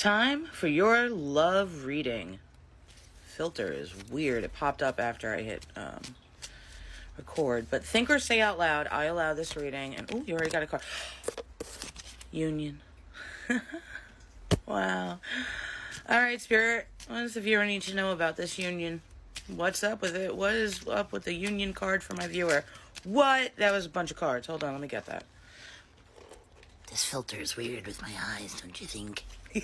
Time for your love reading. Filter is weird. It popped up after I hit record. But think or say out loud, I allow this reading. And oh, you already got a card. Union. Wow. All right, Spirit. What does the viewer need to know about this union? What's up with it? What is up with the union card for my viewer? What? That was a bunch of cards. Hold on, let me get that. This filter is weird with my eyes, don't you think? I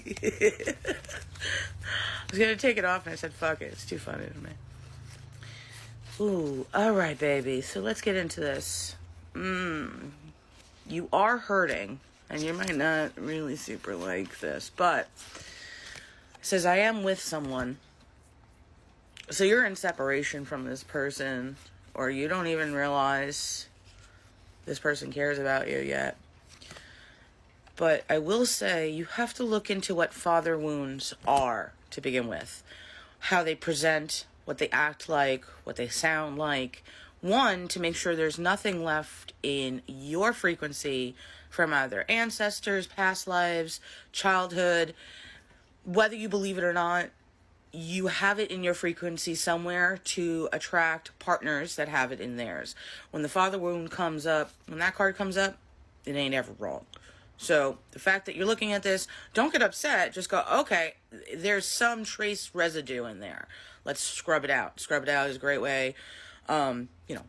was going to take it off and I said, fuck it. It's too funny to me. Ooh, all right, baby. So let's get into this. You are hurting, and you might not really super like this, but it says, I am with someone. So you're in separation from this person, or you don't even realize this person cares about you yet. But I will say you have to look into what father wounds are to begin with. How they present, what they act like, what they sound like. One, to make sure there's nothing left in your frequency from either ancestors, past lives, childhood. Whether you believe it or not, you have it in your frequency somewhere to attract partners that have it in theirs. When the father wound comes up, when that card comes up, it ain't ever wrong. So the fact that you're looking at this, don't get upset. Just go, okay, there's some trace residue in there. Let's scrub it out. Scrub it out is a great way.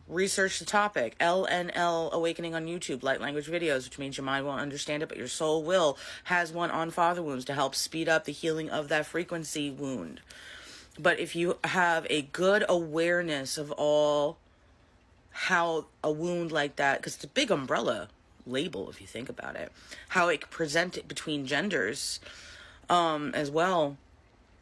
Research the topic. LNL Awakening on YouTube, light language videos, which means your mind won't understand it, but your soul will, has one on father wounds to help speed up the healing of that frequency wound. But if you have a good awareness of all how a wound like that, because it's a big umbrella label if you think about it, how it can present it between genders as well,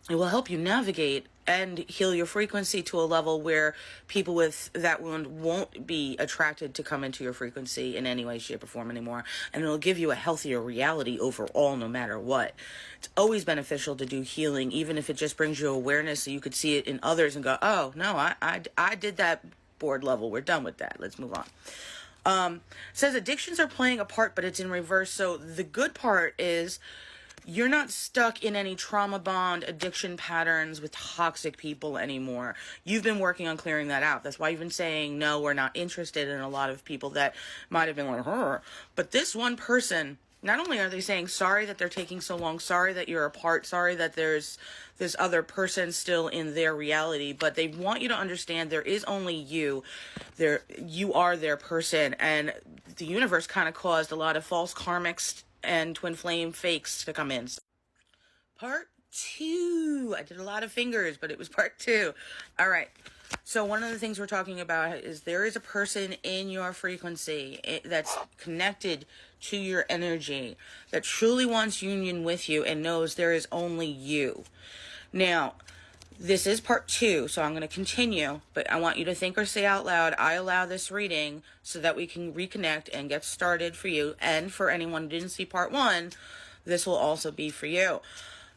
it will help you navigate and heal your frequency to a level where people with that wound won't be attracted to come into your frequency in any way, shape, or form anymore. And it'll give you a healthier reality overall, no matter what. It's always beneficial to do healing, even if it just brings you awareness so you could see it in others and go, oh, no, I did that board level. We're done with that. Let's move on. Says addictions are playing a part, but it's in reverse. So the good part is you're not stuck in any trauma bond addiction patterns with toxic people anymore. You've been working on clearing that out. That's why you've been saying, no, we're not interested in a lot of people that might have been like, her. But this one person, not only are they saying sorry that they're taking so long, sorry that you're apart, sorry that there's this other person still in their reality, but they want you to understand there is only you. You are their person, and the universe kind of caused a lot of false karmics and twin flame fakes to come in. Part 2. I did a lot of fingers, but it was part 2. All right. So one of the things we're talking about is there is a person in your frequency that's connected to your energy that truly wants union with you and knows there is only you. Now, this is part 2, so I'm going to continue, but I want you to think or say out loud, I allow this reading so that we can reconnect and get started for you. And for anyone who didn't see part 1, this will also be for you.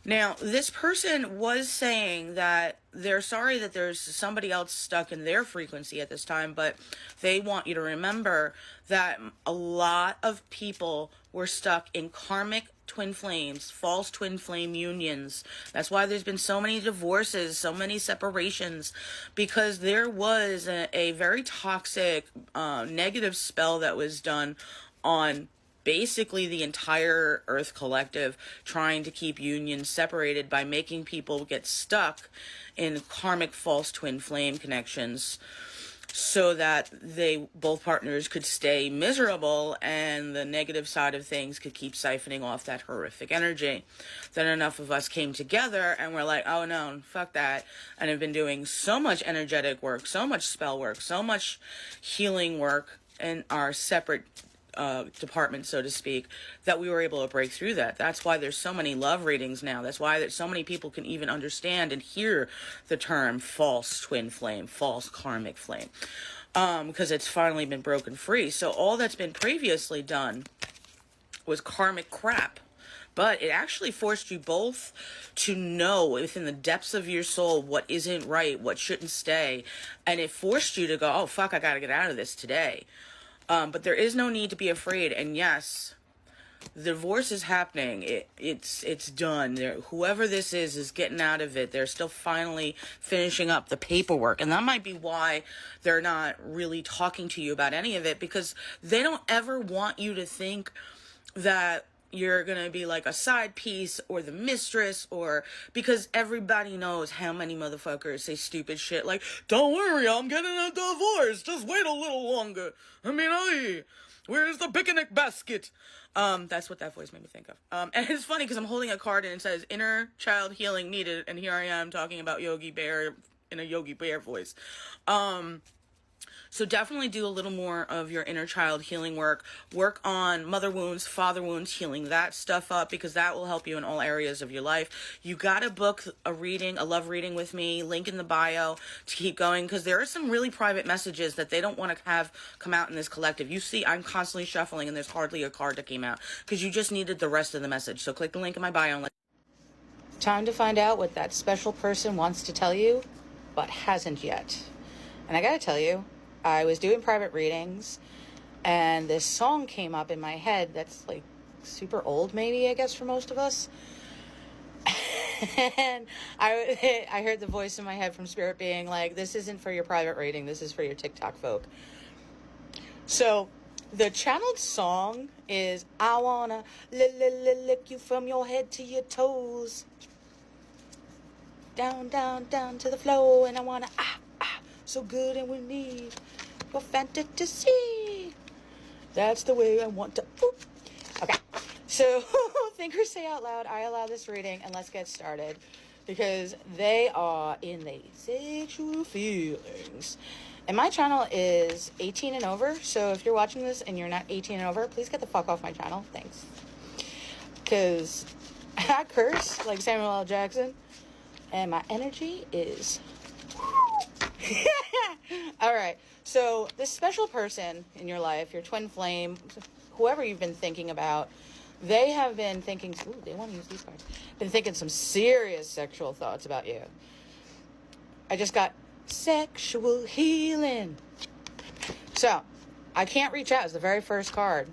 Now, this person was saying that they're sorry that there's somebody else stuck in their frequency at this time, but they want you to remember that a lot of people were stuck in karmic twin flames, false twin flame unions. That's why there's been so many divorces, so many separations, because there was a very toxic, negative spell that was done on basically the entire Earth collective, trying to keep unions separated by making people get stuck in karmic false twin flame connections so that both partners could stay miserable and the negative side of things could keep siphoning off that horrific energy. Then enough of us came together and we're like, oh no, fuck that, and have been doing so much energetic work, so much spell work, so much healing work in our separate department, so to speak, that we were able to break through that. That's why there's so many love readings now. That's why that so many people can even understand and hear the term false twin flame, false karmic flame, because it's finally been broken free. So all that's been previously done was karmic crap, but it actually forced you both to know within the depths of your soul what isn't right, what shouldn't stay, and it forced you to go, oh fuck, I gotta get out of this today. But there is no need to be afraid. And yes, The divorce is happening. It's done. Whoever this is getting out of it. They're still finally finishing up the paperwork. And that might be why they're not really talking to you about any of it, because they don't ever want you to think that you're gonna be like a side piece or the mistress, or because everybody knows how many motherfuckers say stupid shit like, don't worry, I'm getting a divorce, just wait a little longer. I mean, where's the picnic basket? That's what that voice made me think of. And it's funny because I'm holding a card and it says inner child healing needed, and here I am talking about Yogi Bear in a Yogi Bear voice. So definitely do a little more of your inner child healing work. Work on mother wounds, father wounds, healing that stuff up, because that will help you in all areas of your life. You got to book a reading, a love reading with me, link in the bio to keep going, because there are some really private messages that they don't want to have come out in this collective. You see, I'm constantly shuffling and there's hardly a card that came out because you just needed the rest of the message. So click the link in my bio. Time to find out what that special person wants to tell you, but hasn't yet. And I got to tell you, I was doing private readings and this song came up in my head that's like super old, maybe, I guess, for most of us. And I heard the voice in my head from Spirit being like, this isn't for your private reading, this is for your TikTok folk. So the channeled song is, I wanna lick you from your head to your toes, down, down, down to the floor, and I wanna so good and we need your fantasy. That's the way I want to. Okay, so think or say out loud, I allow this reading, and let's get started, because they are in the sexual feelings. And my channel is 18 and over, so if you're watching this and you're not 18 and over, please get the fuck off my channel. Thanks. Because I curse like Samuel L. Jackson, and my energy is... All right, so this special person in your life, your twin flame, whoever you've been thinking about, they have been thinking, ooh, they want to use these cards, been thinking some serious sexual thoughts about you. I just got sexual healing. So, I can't reach out is the very first card.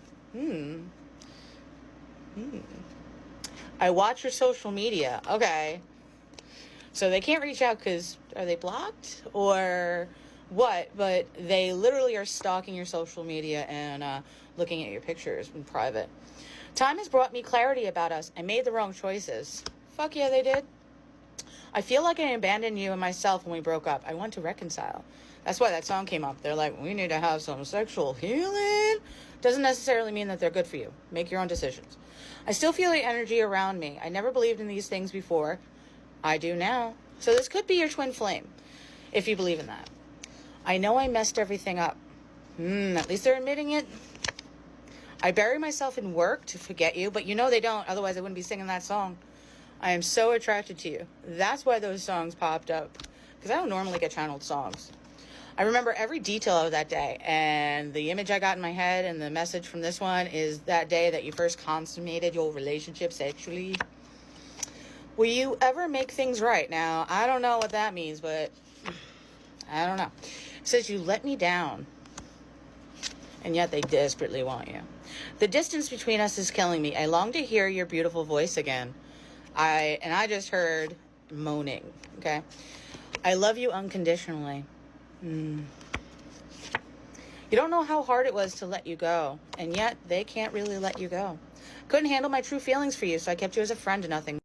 I watch your social media. Okay. So they can't reach out because, are they blocked or what? But they literally are stalking your social media and looking at your pictures in private. Time has brought me clarity about us. I made the wrong choices. Fuck yeah, they did. I feel like I abandoned you and myself when we broke up. I want to reconcile. That's why that song came up. They're like, we need to have some sexual healing. Doesn't necessarily mean that they're good for you. Make your own decisions. I still feel the energy around me. I never believed in these things before. I do now. So this could be your twin flame, if you believe in that. I know I messed everything up. At least they're admitting it. I bury myself in work to forget you, but you know they don't. Otherwise, I wouldn't be singing that song. I am so attracted to you. That's why those songs popped up, because I don't normally get channeled songs. I remember every detail of that day, and the image I got in my head and the message from this one is that day that you first consummated your relationship sexually. Will you ever make things right? Now, I don't know what that means, but I don't know. It says you let me down, and yet they desperately want you. The distance between us is killing me. I long to hear your beautiful voice again. I just heard moaning, okay? I love you unconditionally. You don't know how hard it was to let you go, and yet they can't really let you go. Couldn't handle my true feelings for you, so I kept you as a friend and nothing.